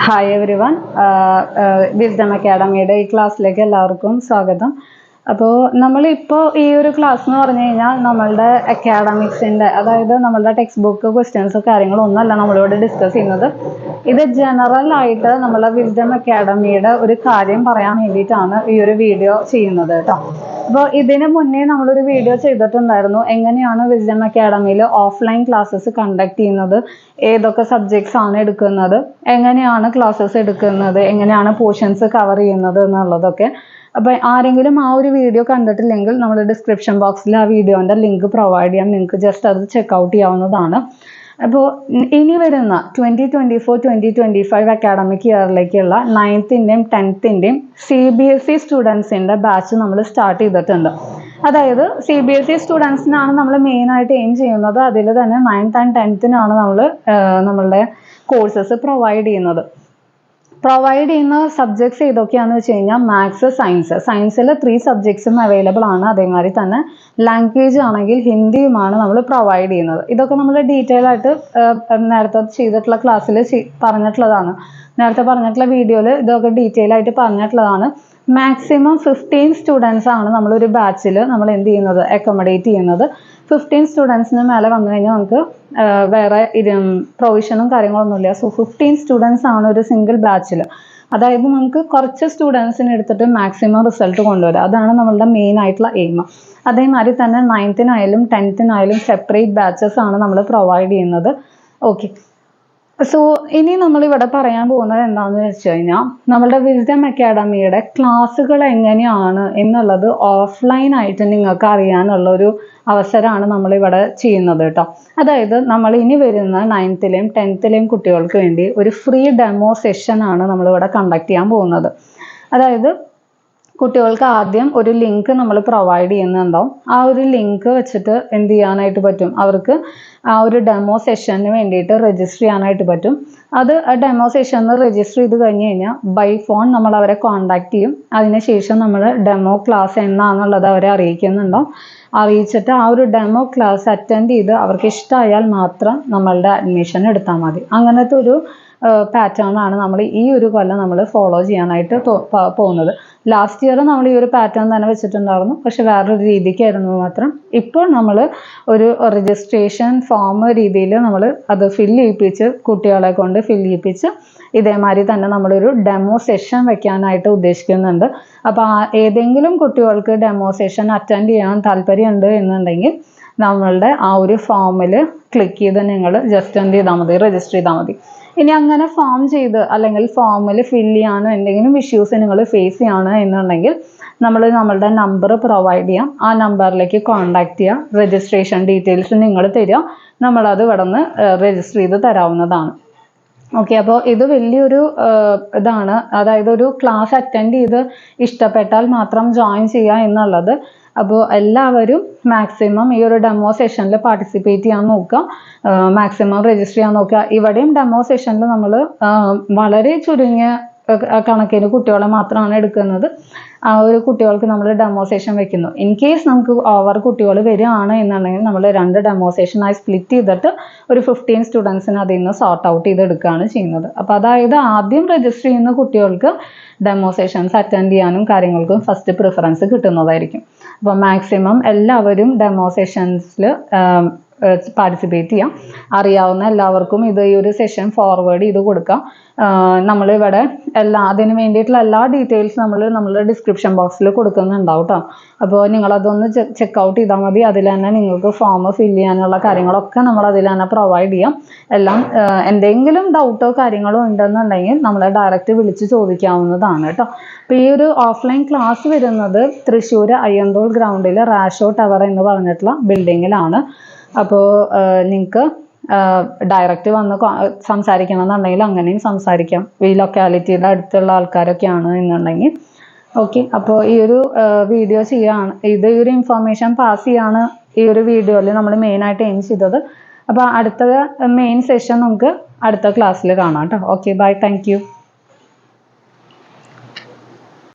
Hi every one. Wisdom അക്കാഡമിയുടെ ഈ ക്ലാസ്സിലേക്ക് എല്ലാവർക്കും സ്വാഗതം. അപ്പോൾ നമ്മളിപ്പോൾ ഈ ഒരു ക്ലാസ് എന്ന് പറഞ്ഞു കഴിഞ്ഞാൽ നമ്മളുടെ അക്കാഡമിക്സിൻ്റെ, അതായത് നമ്മളുടെ ടെക്സ്റ്റ് ബുക്ക് ക്വസ്റ്റ്യൻസ് കാര്യങ്ങളൊന്നുമല്ല നമ്മളിവിടെ ഡിസ്കസ് ചെയ്യുന്നത്. ഇത് ജനറൽ ആയിട്ട് നമ്മളെ വിസ്ഡം അക്കാഡമിയുടെ ഒരു കാര്യം പറയാൻ വേണ്ടിയിട്ടാണ് ഈ ഒരു വീഡിയോ ചെയ്യുന്നത് കേട്ടോ. അപ്പോൾ ഇതിന് മുന്നേ നമ്മളൊരു വീഡിയോ ചെയ്തിട്ടുണ്ടായിരുന്നു, എങ്ങനെയാണ് വിസ്ഡം അക്കാഡമിയിൽ ഓഫ്ലൈൻ ക്ലാസ്സസ് കണ്ടക്ട് ചെയ്യുന്നത്, ഏതൊക്കെ സബ്ജക്ട്സ് ആണ് എടുക്കുന്നത്, എങ്ങനെയാണ് ക്ലാസ്സസ് എടുക്കുന്നത്, എങ്ങനെയാണ് പോർഷൻസ് കവർ ചെയ്യുന്നത് എന്നുള്ളതൊക്കെ. അപ്പോൾ ആരെങ്കിലും ആ ഒരു വീഡിയോ കണ്ടിട്ടില്ലെങ്കിൽ നമ്മൾ ഡിസ്ക്രിപ്ഷൻ ബോക്സിൽ ആ വീഡിയോൻ്റെ ലിങ്ക് പ്രൊവൈഡ് ചെയ്യാം, നിങ്ങൾക്ക് ജസ്റ്റ് അത് ചെക്കൗട്ട് ചെയ്യാവുന്നതാണ്. അപ്പോൾ ഇനി വരുന്ന 2024-2025 അക്കാഡമിക് ഇയറിലേക്കുള്ള 9th-ൻ്റെയും 10th-ൻ്റെയും CBSE സ്റ്റുഡൻസിൻ്റെ ബാച്ച് നമ്മൾ സ്റ്റാർട്ട് ചെയ്തിട്ടുണ്ട്. അതായത് CBSE സ്റ്റുഡൻസിനാണ് നമ്മൾ മെയിനായിട്ട് എയിം ചെയ്യുന്നത്. അതിൽ തന്നെ 9th and 10th-നാണ് നമ്മളുടെ കോഴ്സസ് പ്രൊവൈഡ് ചെയ്യുന്നത്. പ്രൊവൈഡ് ചെയ്യുന്ന സബ്ജക്ട്സ് ഏതൊക്കെയാണെന്ന് വെച്ച് കഴിഞ്ഞാൽ മാത്സ്, സയൻസിൽ 3 സബ്ജക്ട്സും അവൈലബിൾ ആണ്. അതേമാതിരി തന്നെ ലാംഗ്വേജ് ആണെങ്കിൽ ഹിന്ദിയുമാണ് നമ്മൾ പ്രൊവൈഡ് ചെയ്യുന്നത്. ഇതൊക്കെ നമ്മൾ ഡീറ്റെയിൽ ആയിട്ട് നേരത്തെ ചെയ്തിട്ടുള്ള ക്ലാസ്സിൽ പറഞ്ഞിട്ടുള്ളതാണ്. നേരത്തെ പറഞ്ഞിട്ടുള്ള വീഡിയോയിൽ ഇതൊക്കെ ഡീറ്റെയിൽ ആയിട്ട് പറഞ്ഞിട്ടുള്ളതാണ്. മാക്സിമം 15 സ്റ്റുഡൻസ് ആണ് നമ്മളൊരു ബാച്ചിൽ നമ്മൾ എന്ത് ചെയ്യുന്നത്, അക്കോമഡേറ്റ് ചെയ്യുന്നത്. 15 സ്റ്റുഡൻസിന് മേലെ വന്നു കഴിഞ്ഞാൽ നമുക്ക് വേറെ പ്രൊവിഷനും കാര്യങ്ങളൊന്നുമില്ല. സോ 15 സ്റ്റുഡൻസ് ആണ് ഒരു സിംഗിൾ ബാച്ചിൽ. അതായത് നമുക്ക് കുറച്ച് സ്റ്റുഡൻസിന് എടുത്തിട്ട് മാക്സിമം റിസൾട്ട് കൊണ്ടുവരിക, അതാണ് നമ്മളുടെ മെയിൻ ആയിട്ടുള്ള എയിം. അതേമാതിരി തന്നെ 9th-നായാലും 10th-നായാലും സെപ്പറേറ്റ് ബാച്ചസ് ആണ് നമ്മൾ പ്രൊവൈഡ് ചെയ്യുന്നത്. ഓക്കെ, സോ ഇനി നമ്മളിവിടെ പറയാൻ പോകുന്നത് എന്താണെന്ന് വെച്ച് കഴിഞ്ഞാൽ നമ്മളുടെ വിസ്ഡം അക്കാഡമിയുടെ ക്ലാസ്സുകൾ എങ്ങനെയാണ് എന്നുള്ളത് ഓഫ്ലൈൻ ആയിട്ട് നിങ്ങൾക്ക് അറിയാനുള്ള ഒരു അവസരമാണ് നമ്മളിവിടെ ചെയ്യുന്നത് കേട്ടോ. അതായത് നമ്മൾ ഇനി വരുന്ന 9th-ലെയും 10th-ലെയും കുട്ടികൾക്ക് വേണ്ടി ഒരു ഫ്രീ ഡെമോ സെഷനാണ് നമ്മളിവിടെ കണ്ടക്ട് ചെയ്യാൻ പോകുന്നത്. അതായത് കുട്ടികൾക്ക് ആദ്യം ഒരു ലിങ്ക് നമ്മൾ പ്രൊവൈഡ് ചെയ്യുന്നുണ്ടാവും. ആ ഒരു ലിങ്ക് വെച്ചിട്ട് എന്ത് ചെയ്യാനായിട്ട് പറ്റും, അവർക്ക് ആ ഒരു ഡെമോ സെഷന് വേണ്ടിയിട്ട് രജിസ്റ്റർ ചെയ്യാനായിട്ട് പറ്റും. അത് ആ ഡെമോ സെഷനിൽ രജിസ്റ്റർ ചെയ്ത് കഴിഞ്ഞ് കഴിഞ്ഞാൽ ബൈ ഫോൺ നമ്മൾ അവരെ കോൺടാക്ട് ചെയ്യും. അതിനുശേഷം നമ്മൾ ഡെമോ ക്ലാസ് എന്നാണെന്നുള്ളത് അവരെ അറിയിക്കുന്നുണ്ടാവും. അറിയിച്ചിട്ട് ആ ഒരു ഡെമോ ക്ലാസ് അറ്റൻഡ് ചെയ്ത് അവർക്ക് ഇഷ്ടമായാൽ മാത്രം നമ്മളുടെ അഡ്മിഷൻ എടുത്താൽ മതി. അങ്ങനത്തെ ഒരു പാറ്റേൺ ആണ് നമ്മൾ ഈ ഒരു കൊല്ലം നമ്മൾ ഫോളോ ചെയ്യാനായിട്ട് പോകുന്നത്. ലാസ്റ്റ് ഇയർ നമ്മൾ ഈ ഒരു പാറ്റേൺ തന്നെ വെച്ചിട്ടുണ്ടായിരുന്നു, പക്ഷെ വേറൊരു രീതിക്കായിരുന്നു മാത്രം. ഇപ്പോൾ നമ്മൾ ഒരു രജിസ്ട്രേഷൻ ഫോം രീതിയിൽ നമ്മൾ അത് ഫില്ല് ചെയ്യിപ്പിച്ച് കുട്ടികളെ കൊണ്ട് ഫില്ല് ചെയ്യിപ്പിച്ച് ഇതേമാതിരി തന്നെ നമ്മളൊരു ഡെമോ സെഷൻ വെക്കാനായിട്ട് ഉദ്ദേശിക്കുന്നുണ്ട്. അപ്പോൾ ഏതെങ്കിലും കുട്ടികൾക്ക് ഡെമോ സെഷൻ അറ്റൻഡ് ചെയ്യാൻ താല്പര്യമുണ്ട് എന്നുണ്ടെങ്കിൽ നമ്മളുടെ ആ ഒരു ഫോമിൽ ക്ലിക്ക് ചെയ്ത് നിങ്ങൾ ജസ്റ്റ് എന്ത് ചെയ്താൽ മതി, രജിസ്റ്റർ ചെയ്താൽ മതി. ഇനി അങ്ങനെ ഫോം ചെയ്ത് അല്ലെങ്കിൽ ഫോമിൽ ഫില്ല് ചെയ്യാനോ എന്തെങ്കിലും ഇഷ്യൂസ് നിങ്ങൾ ഫേസ് ചെയ്യാണ് എന്നുണ്ടെങ്കിൽ നമ്മളുടെ നമ്പർ പ്രൊവൈഡ് ചെയ്യാം. ആ നമ്പറിലേക്ക് കോൺടാക്ട് ചെയ്യാം. രജിസ്ട്രേഷൻ ഡീറ്റെയിൽസ് നിങ്ങൾ തരിക, നമ്മളത് ഇവിടെ നിന്ന് രജിസ്റ്റർ ചെയ്ത് തരാവുന്നതാണ്. ഓക്കെ, അപ്പോൾ ഇത് വലിയൊരു ഇതാണ്. അതായത് ഒരു ക്ലാസ് അറ്റൻഡ് ചെയ്ത് ഇഷ്ടപ്പെട്ടാൽ മാത്രം ജോയിൻ ചെയ്യുക എന്നുള്ളത്. അപ്പോൾ എല്ലാവരും മാക്സിമം ഈ ഒരു ഡെമോ സെഷനിൽ പാർട്ടിസിപ്പേറ്റ് ചെയ്യാൻ നോക്കുക, മാക്സിമം രജിസ്റ്റർ ചെയ്യാൻ നോക്കുക. ഇവിടെയും ഡെമോ സെഷനിൽ നമ്മൾ വളരെ ചുരുങ്ങിയ കണക്കിന് കുട്ടികളെ മാത്രമാണ് എടുക്കുന്നത്. ആ ഒരു കുട്ടികൾക്ക് നമ്മൾ ഡെമോ സെഷൻ വെക്കുന്നു. ഇൻ കേസ് നമുക്ക് ഓവർ കുട്ടികൾ വരികയാണ് എന്നുണ്ടെങ്കിൽ നമ്മൾ 2 ഡെമോ സെഷനായി സ്പ്ലിറ്റ് ചെയ്തിട്ട് ഒരു 15 സ്റ്റുഡൻസിന് അതിൽ നിന്ന് സോർട്ട് ഔട്ട് ചെയ്തെടുക്കുകയാണ് ചെയ്യുന്നത്. അപ്പോൾ അതായത് ആദ്യം രജിസ്റ്റർ ചെയ്യുന്ന കുട്ടികൾക്ക് ഡെമോ സെഷൻസ് അറ്റൻഡ് ചെയ്യാനും കാര്യങ്ങൾക്കും ഫസ്റ്റ് പ്രിഫറൻസ് കിട്ടുന്നതായിരിക്കും. അപ്പോൾ മാക്സിമം എല്ലാവരും ഡെമോ സെഷൻസിൽ പാർട്ടിസിപ്പേറ്റ് ചെയ്യാം. അറിയാവുന്ന എല്ലാവർക്കും ഈ ഒരു സെഷൻ ഫോർവേഡ് ചെയ്ത് കൊടുക്കാം. നമ്മളിവിടെ അതിന് വേണ്ടിയിട്ടുള്ള എല്ലാ ഡീറ്റെയിൽസ് നമ്മളുടെ ഡിസ്ക്രിപ്ഷൻ ബോക്സിൽ കൊടുക്കുന്നുണ്ടാവും കേട്ടോ. അപ്പോൾ നിങ്ങളതൊന്ന് ചെക്കൗട്ട് ചെയ്താൽ മതി. അതിൽ തന്നെ നിങ്ങൾക്ക് ഫോം ഫില്ല് ചെയ്യാനുള്ള കാര്യങ്ങളൊക്കെ നമ്മൾ അതിൽ തന്നെ പ്രൊവൈഡ് ചെയ്യാം. എല്ലാം എന്തെങ്കിലും ഡൗട്ടോ കാര്യങ്ങളോ ഉണ്ടെന്നുണ്ടെങ്കിൽ നമ്മളെ ഡയറക്റ്റ് വിളിച്ച് ചോദിക്കാവുന്നതാണ് കേട്ടോ. അപ്പോൾ ഈ ഒരു ഓഫ്ലൈൻ ക്ലാസ് വരുന്നത് തൃശ്ശൂർ അയ്യന്തോൾ ഗ്രൗണ്ടിൽ റാഷോ ടവർ എന്ന് പറഞ്ഞിട്ടുള്ള ബിൽഡിങ്ങിലാണ്. അപ്പോൾ നിങ്ങൾക്ക് ഡയറക്റ്റ് വന്ന് സംസാരിക്കണം എന്നുണ്ടെങ്കിൽ അങ്ങനെയും സംസാരിക്കാം. ഈ ലൊക്കാലിറ്റിയുടെ അടുത്തുള്ള ആൾക്കാരൊക്കെയാണ് എന്നുണ്ടെങ്കിൽ. ഓക്കെ, അപ്പോൾ ഈ ഒരു വീഡിയോ ചെയ്യാണ്, ഈ ഒരു ഇൻഫർമേഷൻ പാസ് ചെയ്യാണ് ഈ ഒരു വീഡിയോയിൽ നമ്മൾ മെയിനായിട്ട് എയിം ചെയ്തത്. അപ്പോൾ അടുത്ത മെയിൻ സെഷൻ നമുക്ക് അടുത്ത ക്ലാസ്സിൽ കാണാം കേട്ടോ. Okay, bye, thank U.